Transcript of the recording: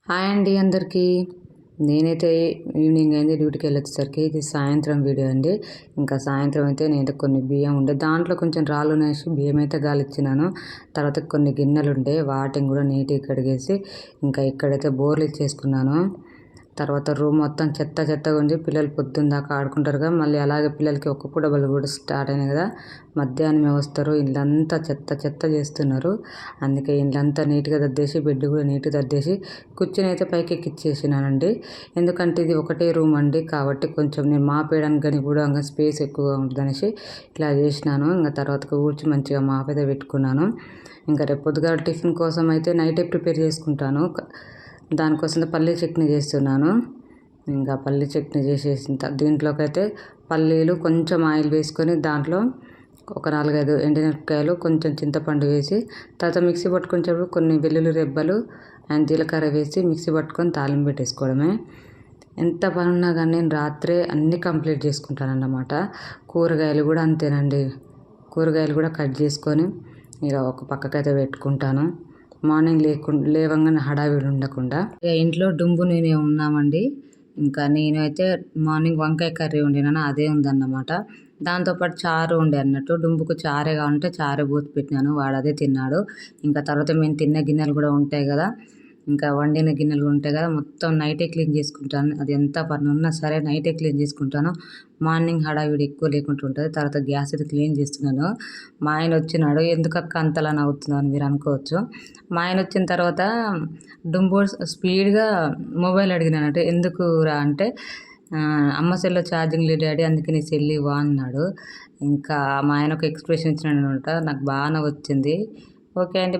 Hi అండి అందరికీ. నేనైతే ఈవినింగ్ అయింది డ్యూటీకి వెళ్ళొచ్చేసరికి. ఇది సాయంత్రం వీడియో అండి. ఇంకా సాయంత్రం అయితే నేనైతే కొన్ని బియ్యం ఉండే దాంట్లో కొంచెం రాళ్ళు వేసి బియ్యం అయితే గాలిచ్చినాను. తర్వాత కొన్ని గిన్నెలు ఉండే వాటిని కూడా నీట్గా కడిగేసి ఇంకా ఇక్కడైతే బోర్లు ఇచ్చేసుకున్నాను. తర్వాత రూమ్ మొత్తం చెత్త చెత్తగా ఉంది. పిల్లలు పొద్దున్న దాకా ఆడుకుంటారుగా, మళ్ళీ అలాగే పిల్లలకి ఒక్క పూట బళ్ళు కూడా స్టార్ట్ అయినాయి కదా, మధ్యాహ్నమే వస్తారు. ఇల్లంతా చెత్త చెత్త చేస్తున్నారు. అందుకే ఇల్లంతా నీట్గా దద్దేసి బెడ్ కూడా నీట్గా దద్దేసి కూర్చొని అయితే పైకి ఎక్కిచ్చేసినానండి. ఎందుకంటే ఇది ఒకటే రూమ్ అండి, కాబట్టి కొంచెం నేను మాపేయడానికి కానీ కూడా ఇంకా స్పేస్ ఎక్కువగా ఉంటుంది అనేసి ఇట్లా చేసినాను. ఇంకా తర్వాత కూర్చి మంచిగా మాప్ అయితే పెట్టుకున్నాను. ఇంకా రేపు పొద్దుగా టిఫిన్ కోసం అయితే నైటే ప్రిపేర్ చేసుకుంటాను. దానికోసం పల్లీ చట్నీ చేస్తున్నాను. ఇంకా పల్లీ చట్నీ చేసేసిన దీంట్లోకి అయితే పల్లీలు కొంచెం ఆయిల్ వేసుకొని దాంట్లో ఒక 4-5 ఎండుమిరపకాయలు కొంచెం చింతపండు వేసి తర్వాత మిక్సీ పట్టుకునేటప్పుడు కొన్ని వెల్లుల్లి రెబ్బలు అండ్ జీలకర్ర వేసి మిక్సీ పట్టుకొని తాలింపు పెట్టేసుకోవడమే. ఎంత పని ఉన్నా కానీ నేను రాత్రే అన్నీ కంప్లీట్ చేసుకుంటాను అన్నమాట. కూరగాయలు కూడా అంతేనండి. కూరగాయలు కూడా కట్ చేసుకొని ఇక ఒక పక్కకైతే పెట్టుకుంటాను. మార్నింగ్ లేవంగానే హడావిడి ఉండకుండా. ఇక ఇంట్లో డుంబు నేనే ఉన్నామండి. ఇంకా నేనైతే మార్నింగ్ వంకాయ కర్రీ వండినాను, అదే ఉందన్నమాట. దాంతోపాటు చారు ఉండే అన్నట్టు. డుంబుకు చారే కావాలంటే చారే పోసి పెట్టినాను, వాడు అదే తిన్నాడు. ఇంకా తర్వాత మేము తిన్న గిన్నెలు కూడా ఉంటాయి కదా, ఇంకా వండిన గిన్నెలు ఉంటాయి కదా, మొత్తం నైటే క్లీన్ చేసుకుంటాను. అది ఎంత పని ఉన్నా సరే నైటే క్లీన్ చేసుకుంటాను. మార్నింగ్ హడావిడి ఎక్కువ లేకుండా ఉంటుంది. తర్వాత గ్యాస్ అయితే క్లీన్ చేస్తున్నాను. మా ఆయన వచ్చినాడు. ఎందుకక్క అంతలా నవ్వుతున్నావు అని మీరు అనుకోవచ్చు. మా ఆయన వచ్చిన తర్వాత డుంబు స్పీడ్గా మొబైల్ అడిగినానంటే ఎందుకు రా అంటే అమ్మ సెల్లో ఛార్జింగ్ లేదు డాడీ, అందుకే నీ సెల్ ఇవ్వా అన్నాడు. ఇంకా మా ఆయన ఒక ఎక్స్ప్రెషన్ ఇచ్చినాడు అనమాట. నాకు బాగా నవ్వొచ్చింది. ఓకే అండి.